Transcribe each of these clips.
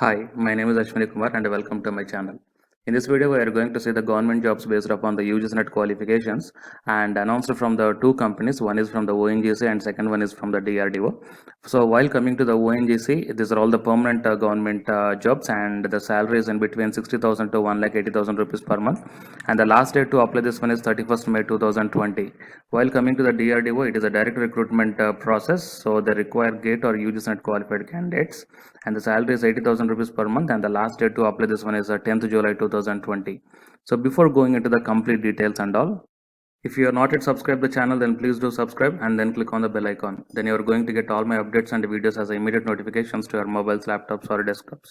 Hi, my name is Ashwini Kumar and welcome to my channel. In this video, we are going to see the government jobs based upon the UGC qualifications and announced from the two companies. One is from the ONGC and second one is from the DRDO. So while coming to the ONGC, these are all the permanent government jobs and the salary is in between 60,000 to 1,80,000 rupees per month. And the last date to apply this one is 31st May 2020. While coming to the DRDO, it is a direct recruitment process. So they require GATE or UGC qualified candidates and the salary is 80,000 rupees per month and the last date to apply this one is 10th July 2020. So before going into the complete details and all, if you are not yet subscribed the channel, then please do subscribe and then click on the bell icon. Then you are going to get all my updates and videos as immediate notifications to your mobiles, laptops or desktops.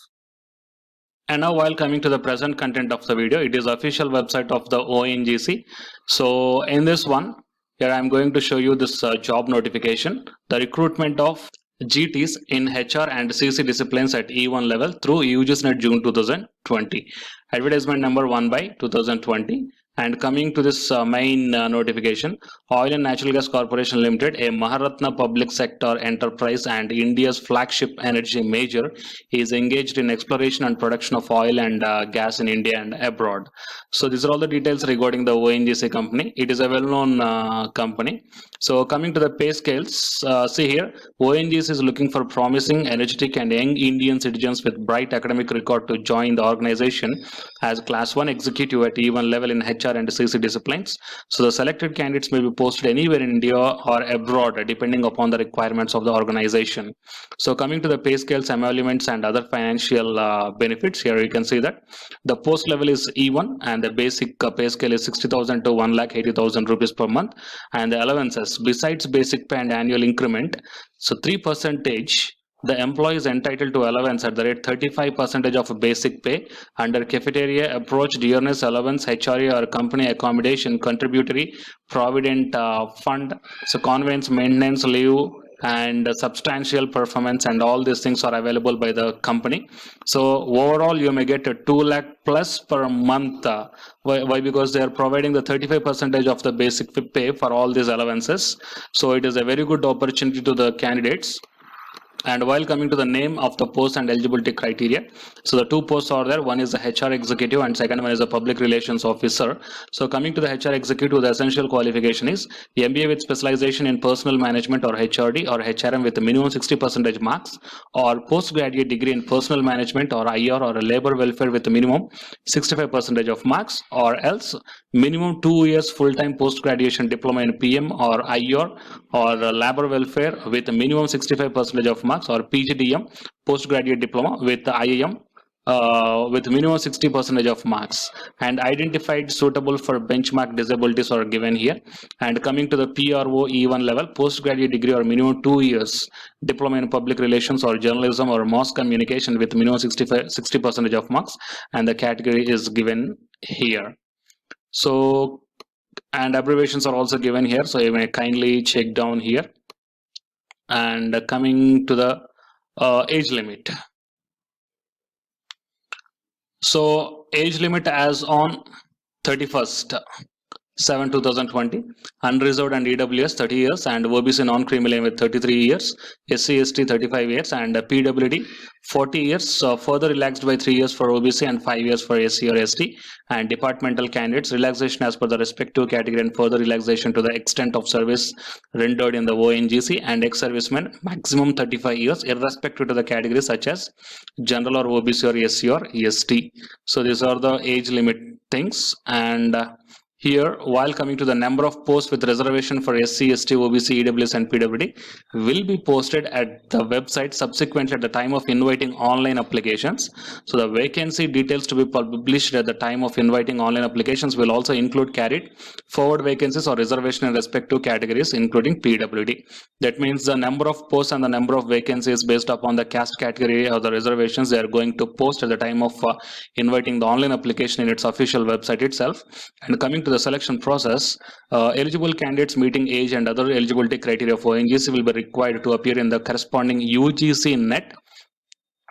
And now while coming to the present content of the video, it is official website of the ONGC. So in this one, here I am going to show you this job notification, the recruitment of GTs in HR and CC disciplines at E1 level through UGC June 2020. Advertisement number 1/2020. And coming to this main notification, Oil and Natural Gas Corporation Limited, a Maharatna public sector enterprise and India's flagship energy major, is engaged in exploration and production of oil and gas in India and abroad. So these are all the details regarding the ONGC company. It is a well-known company. So coming to the pay scales, see here, ONGC is looking for promising, energetic and young Indian citizens with bright academic record to join the organization as Class 1 executive at E1 level in HR and CC disciplines. So the selected candidates may be posted anywhere in India or abroad depending upon the requirements of the organization. So coming to the pay scales, emoluments and other financial benefits, here you can see that the post level is E1 and the basic pay scale is 60,000 to 1,80,000 rupees per month, and the allowances besides basic pay and annual increment, so 3% the employee is entitled to allowance at the rate 35% of basic pay under cafeteria, approach, dearness allowance, HRA or company accommodation, contributory, provident fund, so conveyance, maintenance, leave, and substantial performance, and all these things are available by the company. So overall you may get a 2 lakh plus per month. Why? Because they are providing the 35% of the basic pay for all these allowances. So it is a very good opportunity to the candidates. And while coming to the name of the post and eligibility criteria, so the two posts are there. One is the HR executive and second one is a public relations officer. So coming to the HR executive, the essential qualification is MBA with specialization in personal management or HRD or HRM with a minimum 60% marks, or postgraduate degree in personal management or IR or labor welfare with a minimum 65% of marks, or else minimum 2 years full-time post-graduation diploma in PM or IR or labor welfare with a minimum 65% of marks, or PGDM postgraduate diploma with IIM with minimum 60% of marks, and identified suitable for benchmark disabilities are given here. And coming to the PRO E1 level, postgraduate degree or minimum 2 years diploma in public relations or journalism or mass communication with minimum 60% of marks, and the category is given here. So, and abbreviations are also given here, so you may kindly check down here. And coming to the age limit, so age limit as on 31st 7/2020, unreserved and EWS 30 years, and OBC non-criminal with 33 years, SC ST 35 years, and PWD 40 years, further relaxed by 3 years for OBC and 5 years for SC or ST, and departmental candidates relaxation as per the respective category and further relaxation to the extent of service rendered in the ONGC, and ex-servicemen maximum 35 years irrespective to the categories such as general or OBC or SC or ST. So these are the age limit things. And here, while coming to the number of posts with reservation for SC, ST, OBC, EWS and PWD will be posted at the website subsequently at the time of inviting online applications. So the vacancy details to be published at the time of inviting online applications will also include carried forward vacancies or reservation in respective categories including PWD. That means the number of posts and the number of vacancies based upon the caste category or the reservations they are going to post at the time of inviting the online application in its official website itself. And coming to the selection process, eligible candidates meeting age and other eligibility criteria for ONGC will be required to appear in the corresponding UGC NET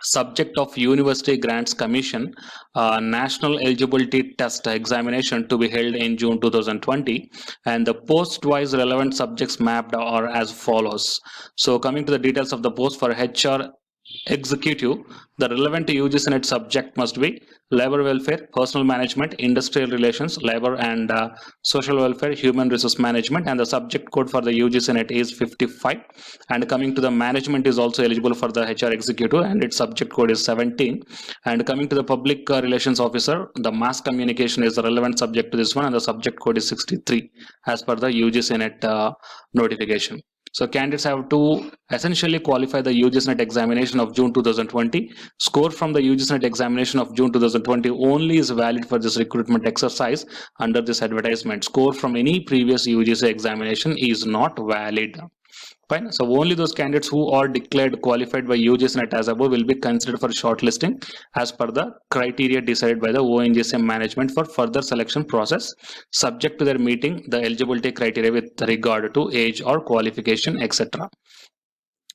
subject of University Grants Commission National Eligibility Test examination to be held in June 2020, and the post-wise relevant subjects mapped are as follows. So coming to the details of the post for HR executive, the relevant UGC NET subject must be labor welfare, personal management, industrial relations, labor and social welfare, human resource management, and the subject code for the UGC NET is 55. And coming to the management is also eligible for the HR executive, and its subject code is 17. And coming to the public relations officer, the mass communication is the relevant subject to this one, and the subject code is 63 as per the UGC NET notification. So candidates have to essentially qualify the UGC NET examination of June 2020. Score from the UGC NET examination of June 2020 only is valid for this recruitment exercise under this advertisement. Score from any previous UGC examination is not valid. Fine. So only those candidates who are declared qualified by UGC NET as above will be considered for shortlisting as per the criteria decided by the ONGC management for further selection process, subject to their meeting the eligibility criteria with regard to age or qualification, etc.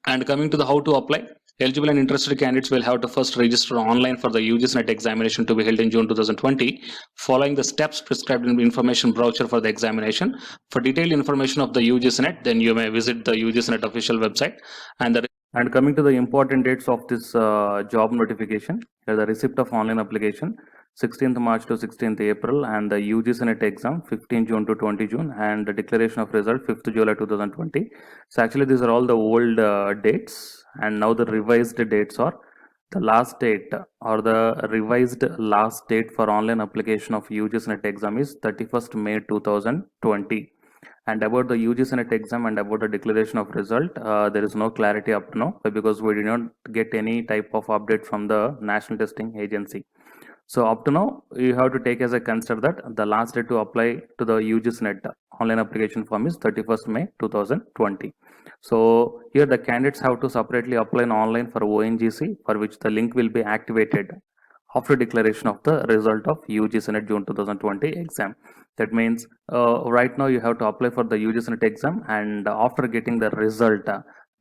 And coming to the how to apply, eligible and interested candidates will have to first register online for the UGC NET examination to be held in June 2020, following the steps prescribed in the information brochure for the examination. For detailed information of the UGC NET, then you may visit the UGC NET official website. And coming to the important dates of this job notification, the receipt of online application 16th March to 16th April, and the UGC NET exam 15 June to 20 June, and the declaration of result 5th July 2020. So actually these are all the old dates, and now the revised dates are the last date or the revised last date for online application of UGC NET exam is 31st May 2020. And about the UGC NET exam and about the declaration of result, there is no clarity up to now because we did not get any type of update from the National Testing Agency. So up to now, you have to take as a consider that the last date to apply to the UGC NET online application form is 31st May 2020. So here the candidates have to separately apply online for ONGC, for which the link will be activated after declaration of the result of UGC NET June 2020 exam. That means right now you have to apply for the UGC NET exam, and after getting the result,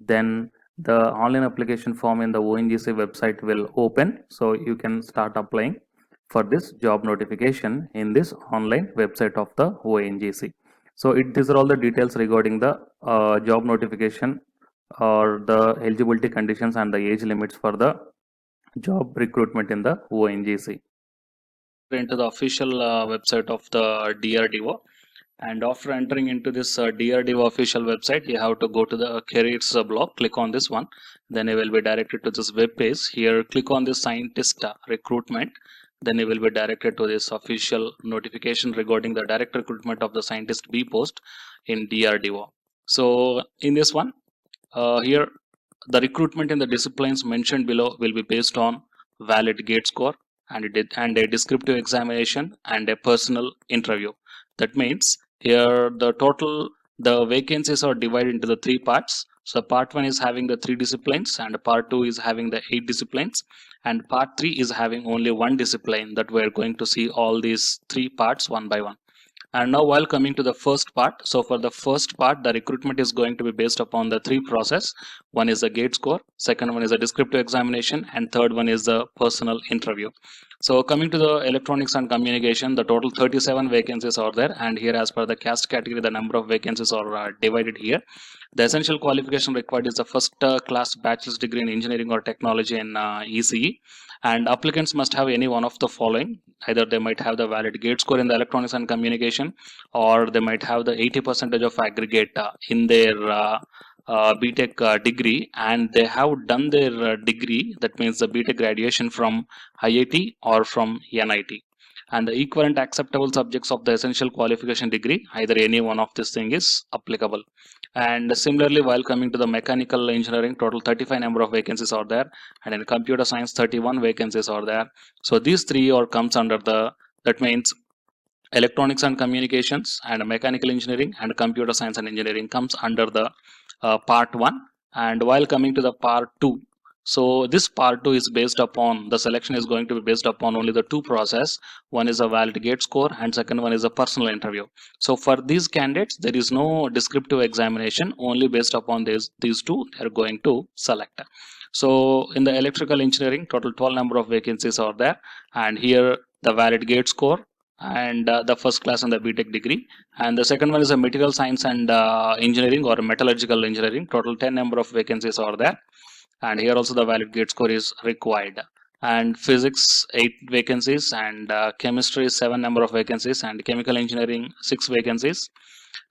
then the online application form in the ONGC website will open, so you can start applying for this job notification in this online website of the ONGC. So these are all the details regarding the job notification or the eligibility conditions and the age limits for the job recruitment in the ONGC. Into the official website of the DRDO, and after entering into this DRDO official website, you have to go to the careers block, click on this one, then you will be directed to this web page. Here click on the scientist recruitment, then you will be directed to this official notification regarding the direct recruitment of the scientist B post in DRDO. So in this one, here the recruitment in the disciplines mentioned below will be based on valid GATE score and a descriptive examination and a personal interview. That means here the vacancies are divided into the three parts. So part 1 is having the 3 disciplines, and part 2 is having the 8 disciplines, and part 3 is having only 1 discipline. That we're going to see all these 3 parts one by one. And now while coming to the first part, so for the first part, the recruitment is going to be based upon the 3 process. One is the GATE score, second one is a descriptive examination, and third one is the personal interview. So coming to the electronics and communication, the total 37 vacancies are there, and here as per the caste category, the number of vacancies are divided here. The essential qualification required is the first class bachelor's degree in engineering or technology in ECE, and applicants must have any one of the following. Either they might have the valid GATE score in the electronics and communication, or they might have the 80% of aggregate in their BTech degree, and they have done their degree, that means the BTech graduation, from IIT or from NIT. And the equivalent acceptable subjects of the essential qualification degree, either any one of this thing is applicable. And similarly, while coming to the mechanical engineering, total 35 number of vacancies are there, and in computer science 31 vacancies are there. So these 3 are comes under the, that means electronics and communications and mechanical engineering and computer science and engineering comes under the part 1. And while coming to the part 2, so this part 2 is based upon, the selection is going to be based upon only the 2 process. One is a valid GATE score and second one is a personal interview. So for these candidates, there is no descriptive examination, only based upon these 2 they are going to select. So in the electrical engineering, total 12 number of vacancies are there, and here the valid GATE score and the first class and the BTech degree. And the second one is a material science and engineering or metallurgical engineering, total 10 number of vacancies are there. and here also the valid gate score is required. And physics 8 vacancies, and chemistry 7 number of vacancies, and chemical engineering 6 vacancies.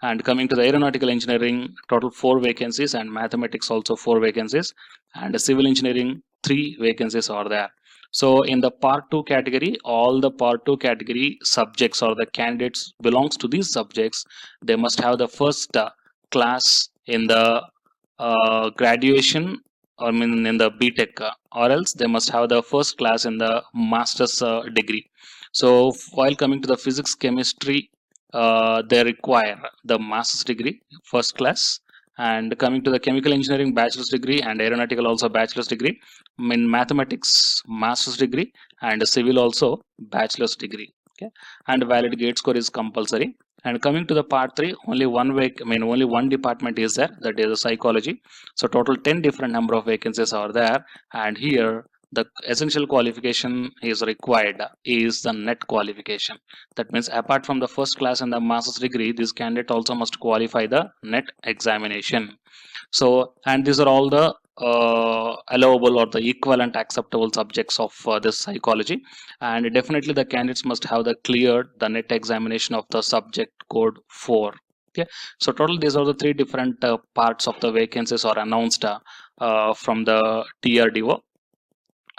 And coming to the aeronautical engineering, total 4 vacancies, and mathematics also 4 vacancies, and civil engineering 3 vacancies are there. So in the part 2 category, all the part 2 category subjects or the candidates belongs to these subjects, they must have the first class in the graduation, or I mean in the BTech, or else they must have the first class in the master's degree. So while coming to the physics chemistry, they require the master's degree first class, and coming to the chemical engineering bachelor's degree, and aeronautical also bachelor's degree, in mathematics master's degree, and civil also bachelor's degree. Okay, and valid gate score is compulsory. And coming to the part 3, only only one department is there, that is psychology. So total 10 different number of vacancies are there, and here the essential qualification is required is the NET qualification. That means apart from the first class and the master's degree, this candidate also must qualify the NET examination. So, and these are all the allowable or the equivalent acceptable subjects of this psychology, and definitely the candidates must have the cleared the NET examination of the subject code 4. Okay, so total these are the 3 different parts of the vacancies are announced from the DRDO.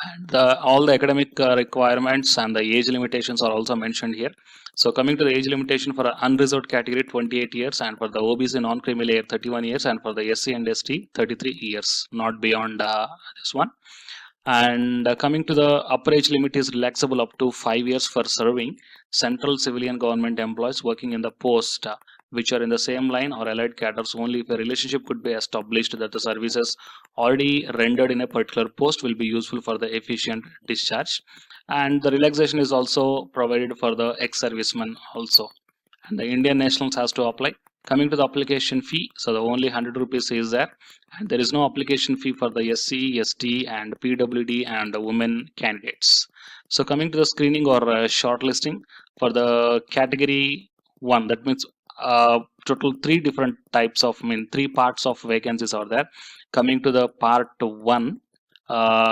And all the academic requirements and the age limitations are also mentioned here. So coming to the age limitation for unreserved category 28 years, and for the OBC non-creamy layer 31 years, and for the SC and ST 33 years, not beyond this one. And coming to the upper age limit is relaxable up to 5 years for serving central civilian government employees working in the post which are in the same line or allied cadres only if a relationship could be established that the services already rendered in a particular post will be useful for the efficient discharge. And the relaxation is also provided for the ex-servicemen also, and the Indian nationals has to apply. Coming to the application fee, so the only 100 rupees is there, and there is no application fee for the SC, ST, and PWD and the women candidates. So coming to the screening or shortlisting for the category 1, that means total 3 different types of 3 parts of vacancies are there. Coming to the part 1,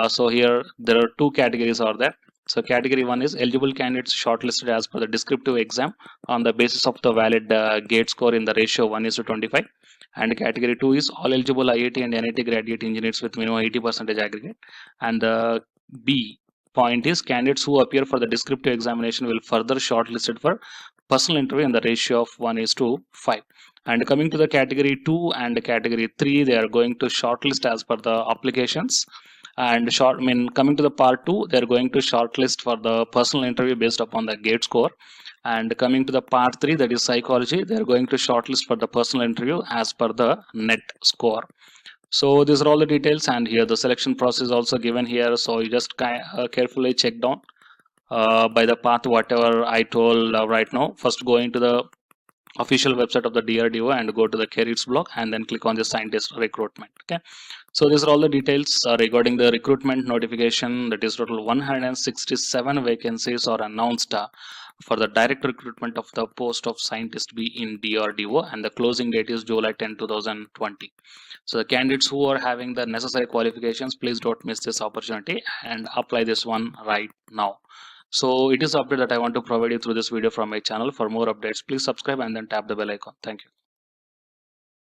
so here there are 2 categories are there. So category 1 is eligible candidates shortlisted as per the descriptive exam on the basis of the valid gate score in the ratio 1:25. And category 2 is all eligible IIT and NIT graduate engineers with minimum 80% aggregate. And the B point is candidates who appear for the descriptive examination will further shortlisted for personal interview in the ratio of 1:5. And coming to the category 2 and category 3, they are going to shortlist as per the applications. And coming to the part 2, they are going to shortlist for the personal interview based upon the gate score. And coming to the part 3, that is psychology, they are going to shortlist for the personal interview as per the NET score. So these are all the details, and here the selection process is also given here. So you just carefully check down by the path whatever I told right now. First go into the official website of the DRDO and go to the careers block, and then click on the scientist recruitment. Okay, so these are all the details regarding the recruitment notification. That is total 167 vacancies are announced for the direct recruitment of the post of scientist B in DRDO, and the closing date is July 10, 2020. So the candidates who are having the necessary qualifications, please don't miss this opportunity and apply this one right now. So it is the update that I want to provide you through this video from my channel. For more updates, please subscribe and then tap the bell icon. Thank you.